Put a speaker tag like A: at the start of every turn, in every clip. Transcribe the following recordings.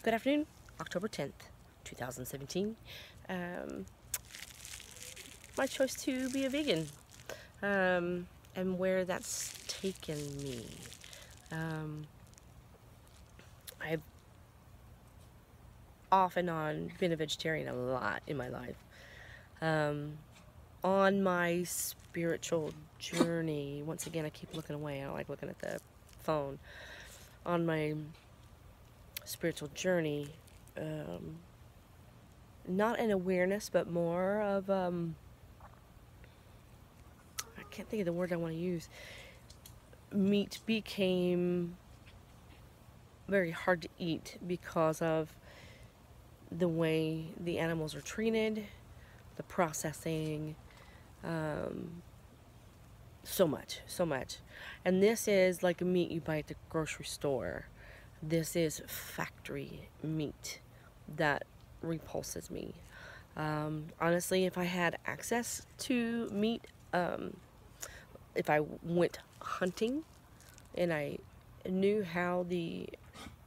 A: Good afternoon, October 10th, 2017. Um, my choice to be a vegan, and where that's taken me. I've off and on been a vegetarian a lot in my life. On my spiritual journey, once again, I keep looking away. I don't like looking at the phone. On my spiritual journey, not an awareness, but more of, I can't think of the word I want to use. Meat became very hard to eat because of the way the animals are treated, the processing, so much. And this is like meat you buy at the grocery store. This is factory meat that repulses me. Honestly, if I had access to meat, if I went hunting and I knew how the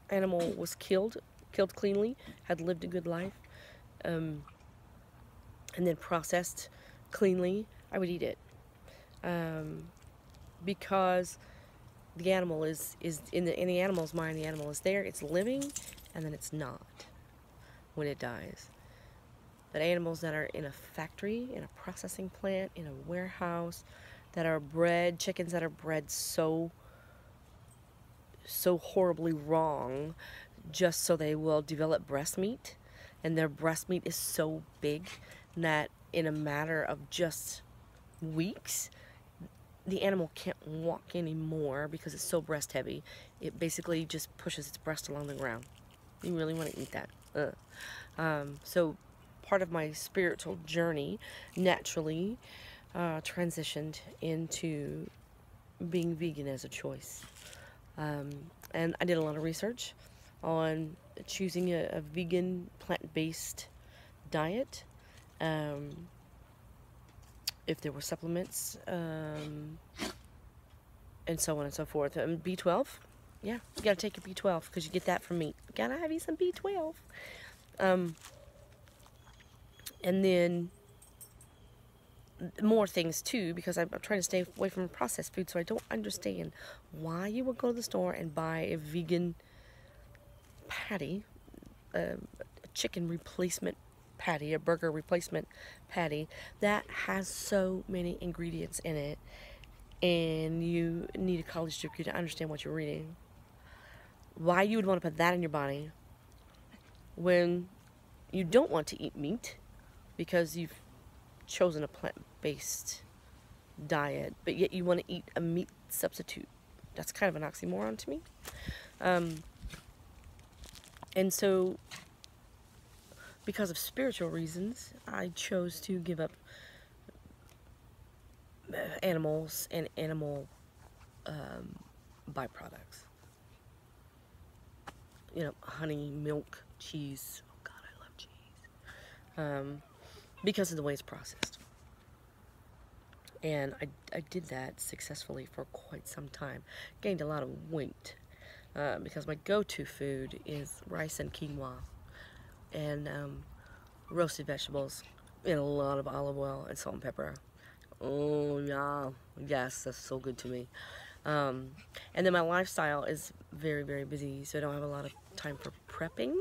A: animal was killed cleanly, had lived a good life, and then processed cleanly, I would eat it. Because the animal is in the animal's mind, the animal is there, it's living, and then it's not when it dies. But animals that are in a factory, in a processing plant, in a warehouse, that are bred, chickens that are bred so horribly wrong, just so they will develop breast meat, and their breast meat is so big that in a matter of just weeks, the animal can't walk anymore because it's so breast heavy. It basically just pushes its breast along the ground. You really want to eat that? So part of my spiritual journey naturally transitioned into being vegan as a choice. And I did a lot of research on choosing a vegan plant-based diet. If there were supplements, and so on and so forth. B12, yeah, you gotta take your B12 because you get that from meat. You gotta have you some B12. And then more things too, because I'm trying to stay away from processed food, so I don't understand why you would go to the store and buy a vegan patty, a chicken replacement patty, a burger replacement patty that has so many ingredients in it, and you need a college degree to understand what you're reading. Why you would want to put that in your body when you don't want to eat meat because you've chosen a plant-based diet, but yet you want to eat a meat substitute. That's kind of an oxymoron to me. And so, because of spiritual reasons, I chose to give up animals and animal byproducts. You know, honey, milk, cheese. Oh God, I love cheese. Because of the way it's processed. And I did that successfully for quite some time. Gained a lot of weight because my go-to food is rice and quinoa and roasted vegetables in a lot of olive oil and salt and pepper. Oh yeah, yes, that's so good to me. And then my lifestyle is very, very busy, so I don't have a lot of time for prepping.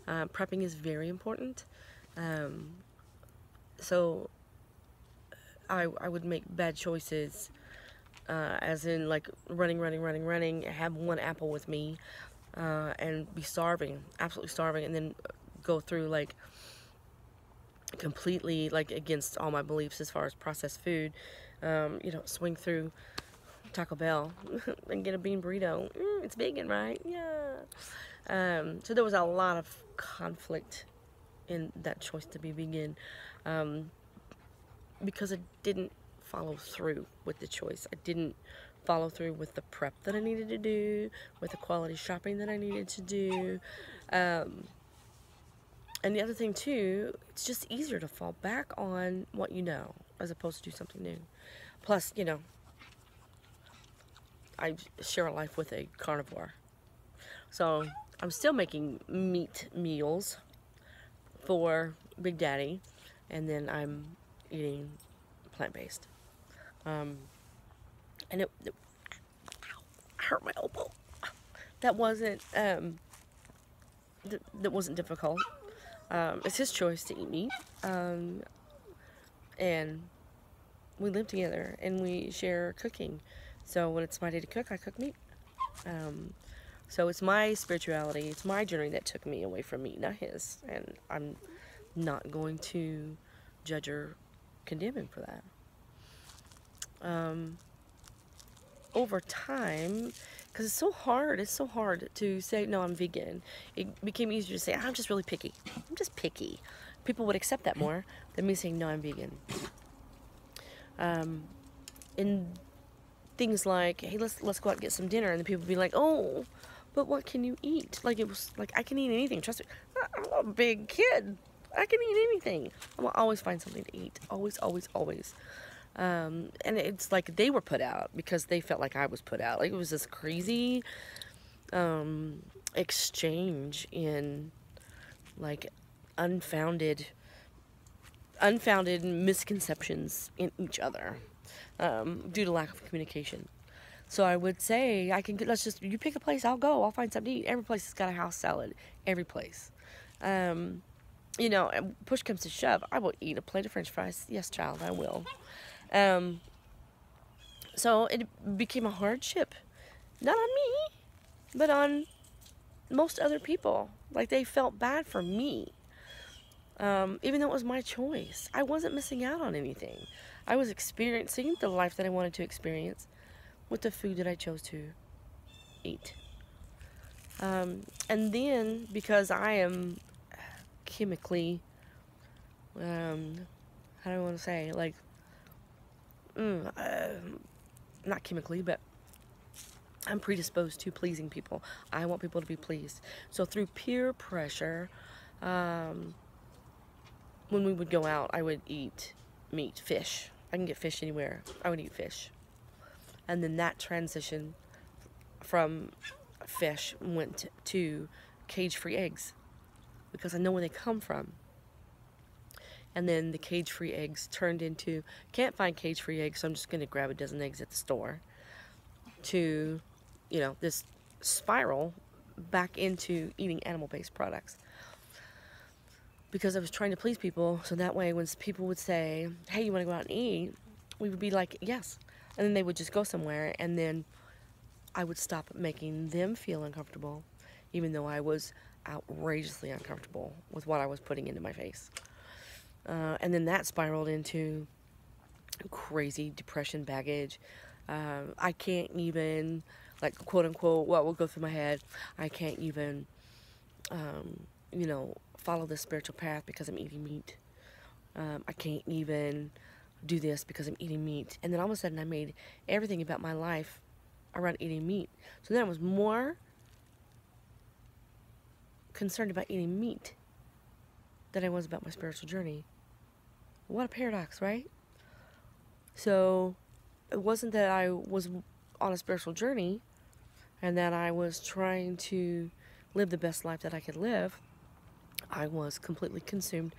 A: Prepping is very important. So I would make bad choices, as in like running, have one apple with me, and be starving, absolutely starving, and then go through like completely like against all my beliefs as far as processed food. You know, swing through Taco Bell and get a bean burrito. It's vegan, right? Yeah. So there was a lot of conflict in that choice to be vegan, because I didn't follow through with the choice. I didn't follow through with the prep that I needed to do, with the quality shopping that I needed to do. And the other thing too, it's just easier to fall back on what you know as opposed to do something new. Plus, you know, I share a life with a carnivore. So I'm still making meat meals for Big Daddy, and then I'm eating plant-based. Um, and it hurt my elbow. That wasn't that wasn't difficult. It's his choice to eat meat, and we live together and we share cooking. So when it's my day to cook, I cook meat. So it's my spirituality, it's my journey that took me away from meat, not his. And I'm not going to judge or condemn him for that. Over time, because it's so hard to say, no, I'm vegan. It became easier to say, I'm just really picky. I'm just picky. People would accept that more than me saying, no, I'm vegan. In things like, hey, let's go out and get some dinner, and the people would be like, oh, but what can you eat? Like, it was like, I can eat anything. Trust me, I'm a big kid. I can eat anything. I will always find something to eat. Always, always, always. And it's like they were put out because they felt like I was put out. Like, it was this crazy exchange in like unfounded misconceptions in each other due to lack of communication. So I would say, you pick a place, I'll go, I'll find something to eat. Every place has got a house salad. Every place. You know, push comes to shove, I will eat a plate of French fries. Yes, child, I will. So it became a hardship. Not on me, but on most other people. Like, they felt bad for me. Even though it was my choice. I wasn't missing out on anything. I was experiencing the life that I wanted to experience with the food that I chose to eat. And then, because I am chemically, how do I want to say, like, not chemically, but I'm predisposed to pleasing people. I want people to be pleased. So through peer pressure, when we would go out, I would eat meat, fish. I can get fish anywhere. I would eat fish. And then that transition from fish went to cage-free eggs, because I know where they come from. And then the cage-free eggs turned into, can't find cage-free eggs, so I'm just going to grab a dozen eggs at the store, to, you know, this spiral back into eating animal-based products. Because I was trying to please people, so that way when people would say, hey, you want to go out and eat? We would be like, yes. And then they would just go somewhere, and then I would stop making them feel uncomfortable, even though I was outrageously uncomfortable with what I was putting into my face. And then that spiraled into crazy depression baggage. I can't even, like, quote unquote, what will go through my head, I can't even, you know, follow the spiritual path because I'm eating meat. I can't even do this because I'm eating meat. And then all of a sudden I made everything about my life around eating meat. So then I was more concerned about eating meat than I was about my spiritual journey. What a paradox, right? So it wasn't that I was on a spiritual journey and that I was trying to live the best life that I could live. I was completely consumed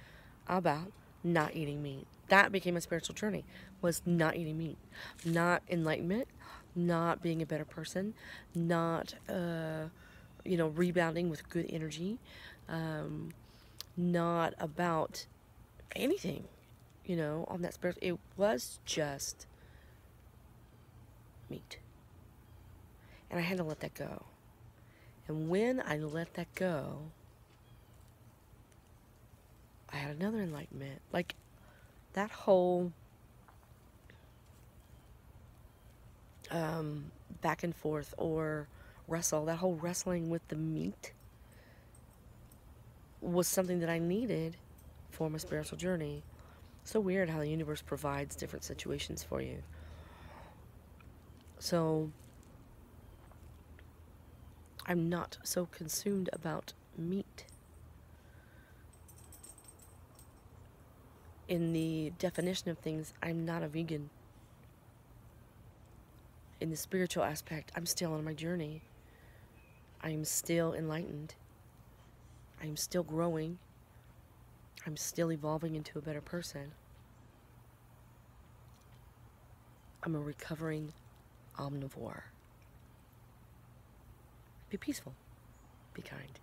A: about not eating meat. That became a spiritual journey, was not eating meat. Not enlightenment, not being a better person, not, you know, rebounding with good energy, not about anything, you know, on that spiritual. It was just meat. And I had to let that go. And when I let that go, I had another enlightenment. Like, that whole back and forth or wrestle, that whole wrestling with the meat was something that I needed for my spiritual journey. So weird how the universe provides different situations for you. So I'm not so consumed about meat. In the definition of things, I'm not a vegan. In the spiritual aspect, I'm still on my journey. I am still enlightened. I am still growing. I'm still evolving into a better person. I'm a recovering omnivore. Be peaceful. Be kind.